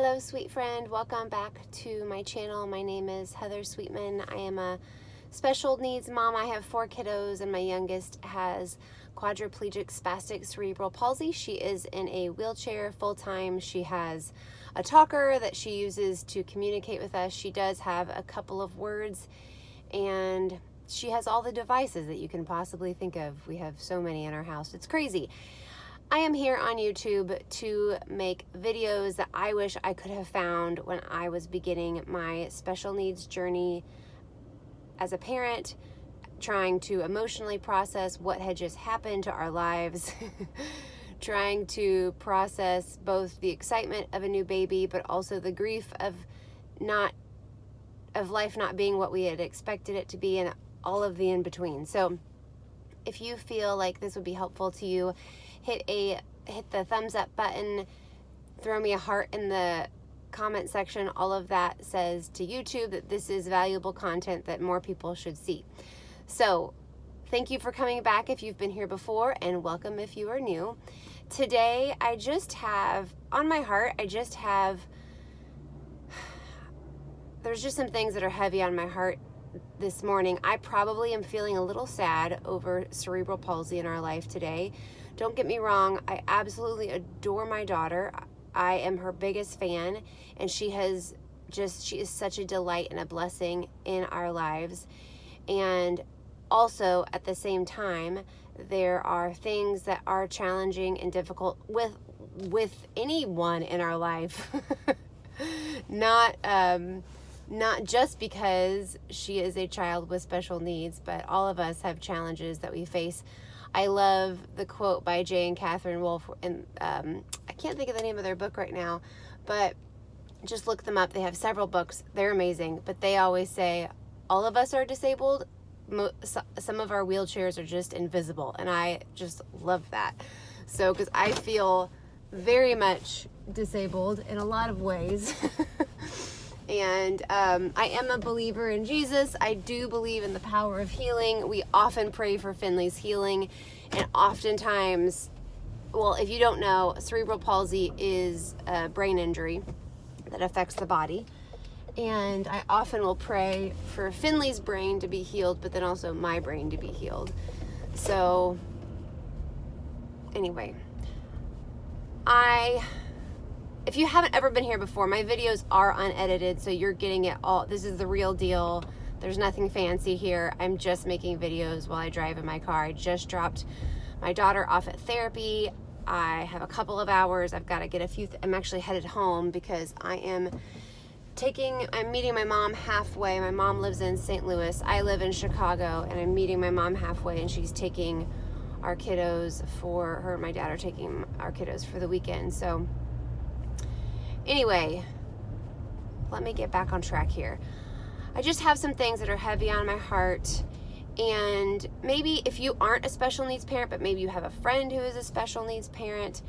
Hello, sweet friend. Welcome back to my channel. My name is Heather Sweetman. I am a special needs mom. I have 4 kiddos, and my youngest has quadriplegic spastic cerebral palsy. She is in a wheelchair full-time. She has a talker that she uses to communicate with us. She does have a couple of words, and she has all the devices that you can possibly think of. We have so many in our house. It's crazy. I am here on YouTube to make videos that I wish I could have found when I was beginning my special needs journey as a parent, trying to emotionally process what had just happened to our lives, trying to process both the excitement of a new baby, but also the grief of life not being what we had expected it to be, and all of the in-between. So if you feel like this would be helpful to you, hit the thumbs up button, throw me a heart in the comment section. All of that says to YouTube that this is valuable content that more people should see. So thank you for coming back if you've been here before, and welcome if you are new. Today I just have on my heart, there's just some things that are heavy on my heart this morning. I probably am feeling a little sad over cerebral palsy in our life today. Don't get me wrong, I absolutely adore my daughter. I am her biggest fan, and she is such a delight and a blessing in our lives. And also at the same time, there are things that are challenging and difficult with anyone in our life. Not just because she is a child with special needs, but all of us have challenges that we face. I love the quote by Jay and Catherine Wolfe, and I can't think of the name of their book right now, but just look them up. They have several books. They're amazing, but they always say, all of us are disabled. Some of our wheelchairs are just invisible, and I just love that. So, because I feel very much disabled in a lot of ways. And I am a believer in Jesus. I do believe in the power of healing. We often pray for Finley's healing. And oftentimes, well, if you don't know, cerebral palsy is a brain injury that affects the body. And I often will pray for Finley's brain to be healed, but then also my brain to be healed. So anyway, if you haven't ever been here before, my videos are unedited, so you're getting it all. This is the real deal. There's nothing fancy here. I'm just making videos while I drive in my car. I just dropped my daughter off at therapy. I have a couple of hours. I've got to get I'm actually headed home because I'm meeting my mom halfway. My mom lives in St. Louis. I live in Chicago, and I'm meeting my mom halfway, and she's taking our kiddos her and my dad are taking our kiddos for the weekend. So anyway, let me get back on track here. I just have some things that are heavy on my heart, and maybe if you aren't a special needs parent, but maybe you have a friend who is a special needs parent,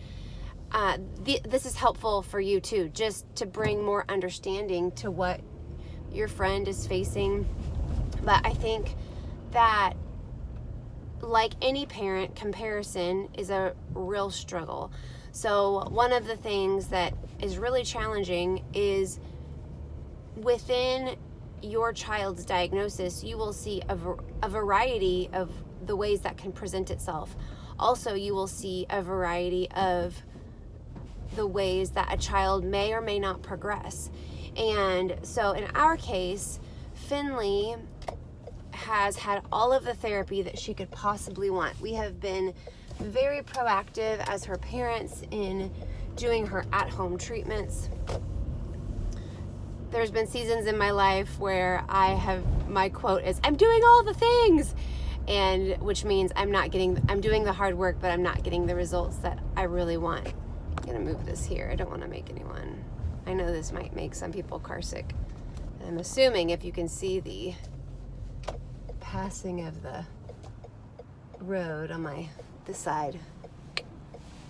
this is helpful for you too, just to bring more understanding to what your friend is facing. But I think that, like any parent, comparison is a real struggle. So one of the things that is really challenging is within your child's diagnosis, you will see a variety of the ways that can present itself. Also, you will see a variety of the ways that a child may or may not progress. And so in our case, Finley has had all of the therapy that she could possibly want. We have been very proactive as her parents in doing her at-home treatments. There's been seasons in my life where my quote is, I'm doing all the things, and which means I'm doing the hard work, but I'm not getting the results that I really want. I'm gonna move this here. I don't want to make anyone, I know this might make some people car sick. I'm assuming if you can see the passing of the road on this side,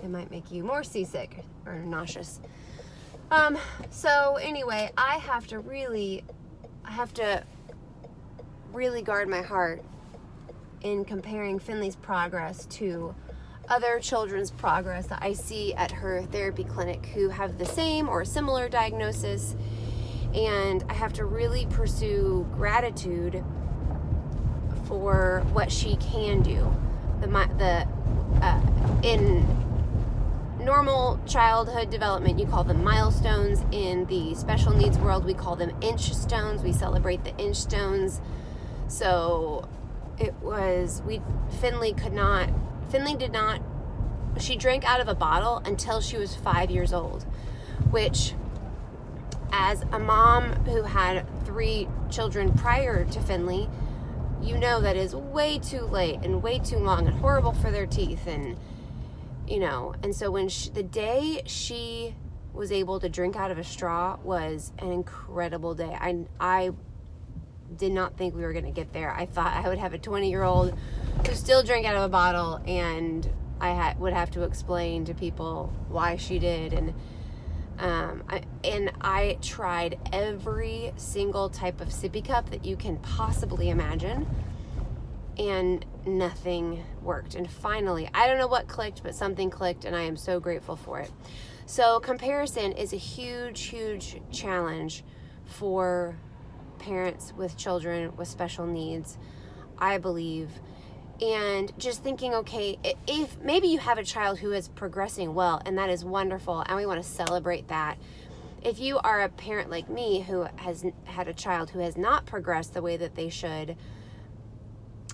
it might make you more seasick or nauseous. So anyway, I have to really guard my heart in comparing Finley's progress to other children's progress that I see at her therapy clinic who have the same or similar diagnosis, and I have to really pursue gratitude for what she can do. In normal childhood development, you call them milestones. In the special needs world, we call them inch stones. We celebrate the inch stones. So Finley did not, she drank out of a bottle until she was 5 years old, which, as a mom who had 3 children prior to Finley, you know that is way too late and way too long and horrible for their teeth. And, and so the day she was able to drink out of a straw was an incredible day. I did not think we were going to get there. I thought I would have a 20-year-old who still drank out of a bottle, and I would have to explain to people why she did. And I tried every single type of sippy cup that you can possibly imagine, and nothing worked. And finally, I don't know what clicked, but something clicked, and I am so grateful for it. So comparison is a huge, huge challenge for parents with children with special needs, I believe. And just thinking, okay, if maybe you have a child who is progressing well, and that is wonderful, and we want to celebrate that. If you are a parent like me who has had a child who has not progressed the way that they should,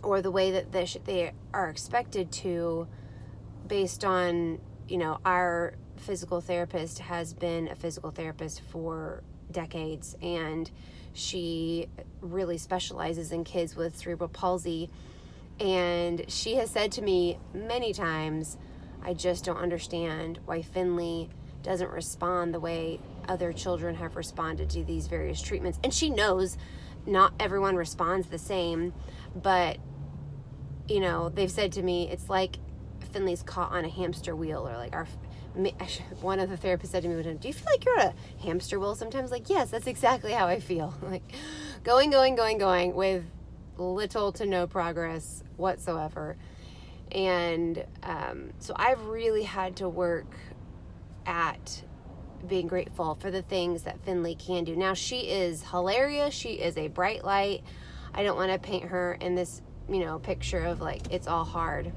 or the way that they are expected to, based on, our physical therapist has been a physical therapist for decades, and she really specializes in kids with cerebral palsy. And she has said to me many times, I just don't understand why Finley doesn't respond the way other children have responded to these various treatments. And she knows not everyone responds the same, but, they've said to me, it's like Finley's caught on a hamster wheel, or like one of the therapists said to me, do you feel like you're on a hamster wheel sometimes? Like, yes, that's exactly how I feel. Like going with little to no progress whatsoever. And so I've really had to work at being grateful for the things that Finley can do. Now, she is hilarious. She is a bright light. I don't want to paint her in this, picture of like it's all hard.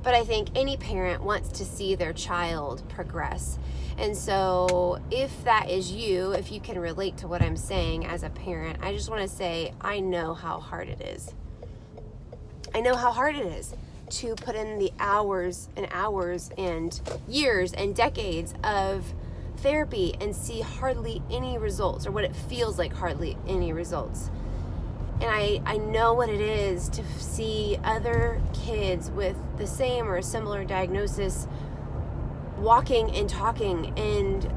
But I think any parent wants to see their child progress. And so if that is you, if you can relate to what I'm saying as a parent, I just want to say, I know how hard it is. I know how hard it is to put in the hours and hours and years and decades of therapy and see hardly any results, or what it feels like hardly any results. And I know what it is to see other kids with the same or a similar diagnosis walking and talking, and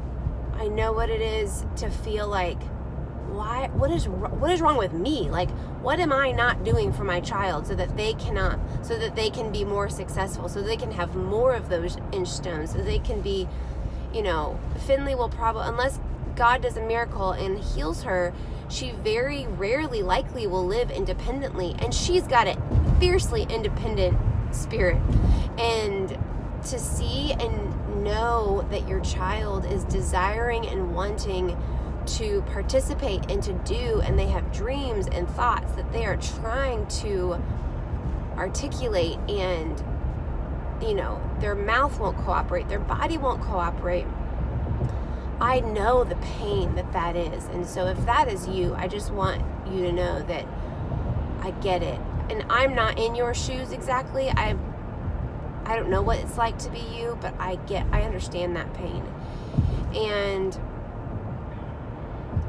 I know what it is to feel like, what is wrong with me? Like, what am I not doing for my child so that they can be more successful, so they can have more of those inch stones, so they can be, Finley will probably, unless God does a miracle and heals her, she very rarely likely will live independently, and she's got a fiercely independent spirit. And to see and know that your child is desiring and wanting to participate and to do, and they have dreams and thoughts that they are trying to articulate, and their mouth won't cooperate, their body won't cooperate. I know the pain that is. And so if that is you, I just want you to know that I get it. And I'm not in your shoes exactly. I don't know what it's like to be you, but I understand that pain. And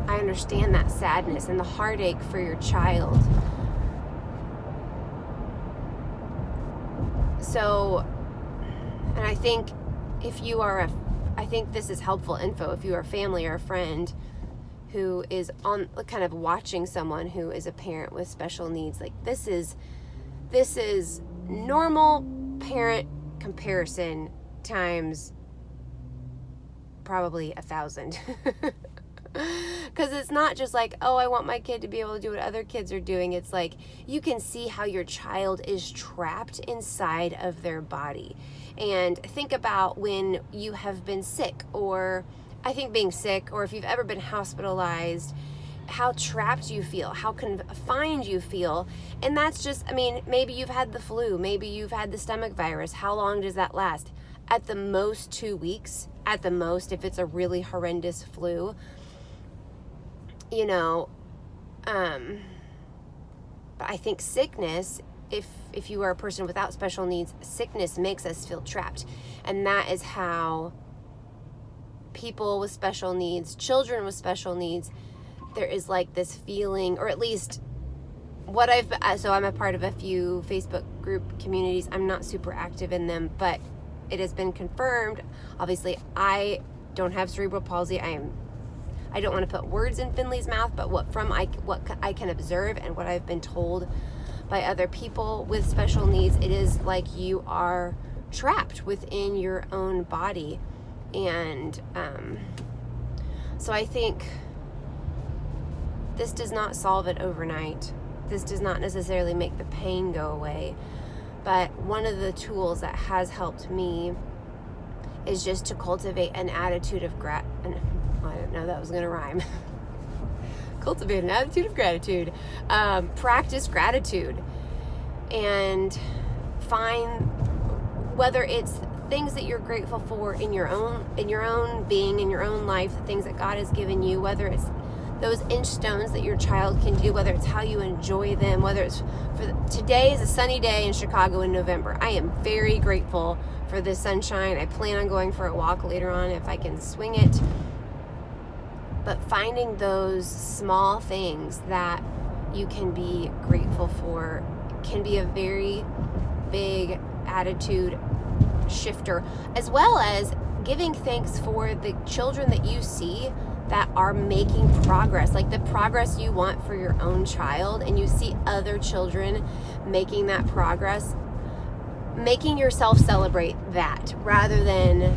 I understand that sadness and the heartache for your child. So, and I think if you are I think this is helpful info if you are a family or a friend who is on kind of watching someone who is a parent with special needs. Like this is normal parent comparison times probably 1,000. Because it's not just like, oh, I want my kid to be able to do what other kids are doing. It's like you can see how your child is trapped inside of their body. And think about when you have been sick, or I think being sick, or if you've ever been hospitalized, how trapped you feel, how confined you feel. And that's just, I mean, maybe you've had the flu, maybe you've had the stomach virus. How long does that last? At the most 2 weeks, at the most, if it's a really horrendous flu, you know. But I think sickness, if you are a person without special needs, sickness makes us feel trapped. And that is how people with special needs, children with special needs, there is like this feeling, or at least what so I'm a part of a few Facebook group communities. I'm not super active in them, but it has been confirmed. Obviously, I don't have cerebral palsy. I don't want to put words in Finley's mouth, but what I can observe and what I've been told by other people with special needs, it is like you are trapped within your own body. And so I think this does not solve it overnight. This does not necessarily make the pain go away. But one of the tools that has helped me is just to cultivate an attitude of I didn't know that was going to rhyme. Cultivate an attitude of gratitude. Practice gratitude. And find whether it's things that you're grateful for in your own being, in your own life, the things that God has given you, whether it's those inch stones that your child can do, whether it's how you enjoy them, whether it's today is a sunny day in Chicago in November. I am very grateful for the sunshine. I plan on going for a walk later on if I can swing it. But finding those small things that you can be grateful for can be a very big attitude shifter, as well as giving thanks for the children that you see that are making progress, like the progress you want for your own child, and you see other children making that progress, making yourself celebrate that rather than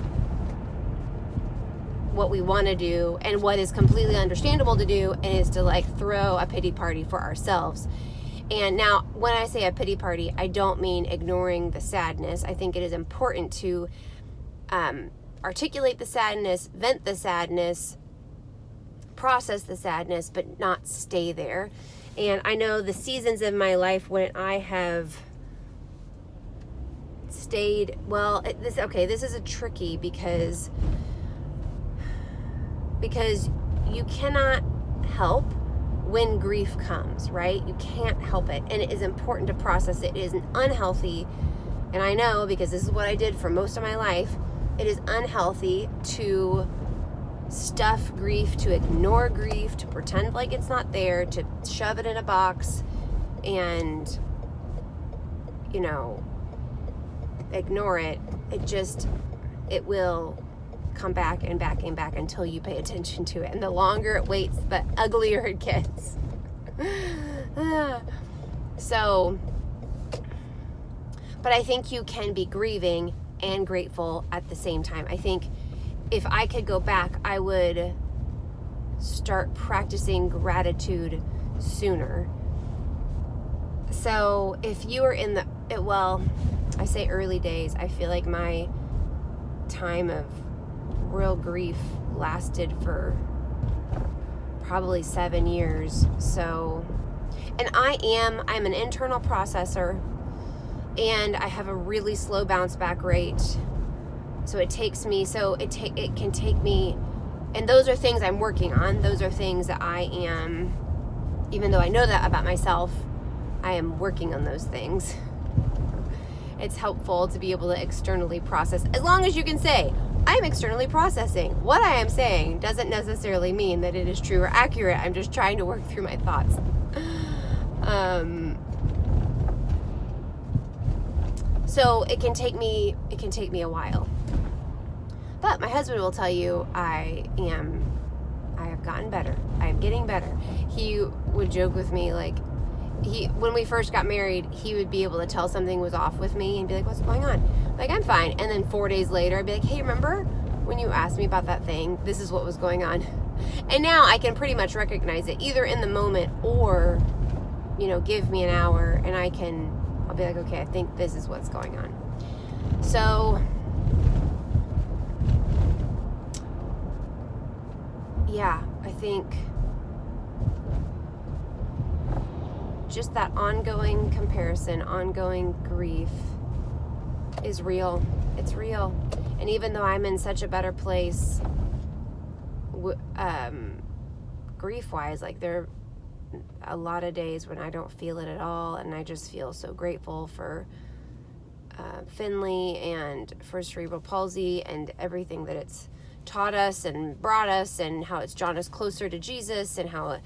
what we want to do and what is completely understandable to do, and is to like throw a pity party for ourselves. And now when I say a pity party, I don't mean ignoring the sadness. I think it is important to articulate the sadness, vent the sadness, process the sadness, but not stay there. And I know the seasons of my life when I have stayed, this is a tricky because you cannot help when grief comes, right? You can't help it, and it is important to process it. It is unhealthy, and I know because this is what I did for most of my life. It is unhealthy to stuff grief, to ignore grief, to pretend like it's not there, to shove it in a box and, ignore it. It will come back and back and back until you pay attention to it. And the longer it waits, the uglier it gets. But I think you can be grieving and grateful at the same time. I think if I could go back, I would start practicing gratitude sooner. So if you are I say early days, I feel like my time of real grief lasted for probably 7 years. So, and I'm an internal processor, and I have a really slow bounce back rate. So it can take me, and those are things I'm working on. Those are things that I am, even though I know that about myself, I am working on those things. It's helpful to be able to externally process, as long as you can say, I'm externally processing. What I am saying doesn't necessarily mean that it is true or accurate. I'm just trying to work through my thoughts. So it can take me a while. But my husband will tell you I have gotten better. I am getting better. He would joke with me, like, when we first got married, he would be able to tell something was off with me and be like, what's going on? Like, I'm fine. And then 4 days later, I'd be like, hey, remember when you asked me about that thing, this is what was going on. And now I can pretty much recognize it either in the moment or, give me an hour and I'll be like, okay, I think this is what's going on. So, yeah, I think just that ongoing comparison, ongoing grief is real. It's real. And even though I'm in such a better place, grief-wise, like there are a lot of days when I don't feel it at all, and I just feel so grateful for Finley and for cerebral palsy and everything that it's taught us and brought us, and how it's drawn us closer to Jesus, and how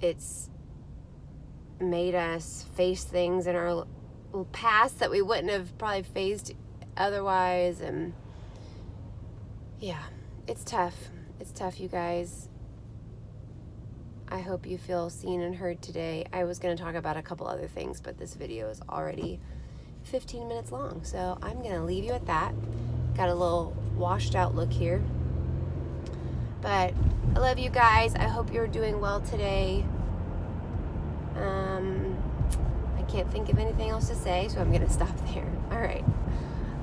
it's made us face things in our past that we wouldn't have probably faced otherwise. And yeah, it's tough. It's tough, you guys. I hope you feel seen and heard today. I was going to talk about a couple other things, but this video is already 15 minutes long, so I'm going to leave you at that. Got a little washed out look here. But I love you guys. I hope you're doing well today. I can't think of anything else to say, so I'm going to stop there. All right.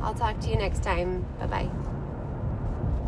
I'll talk to you next time. Bye-bye.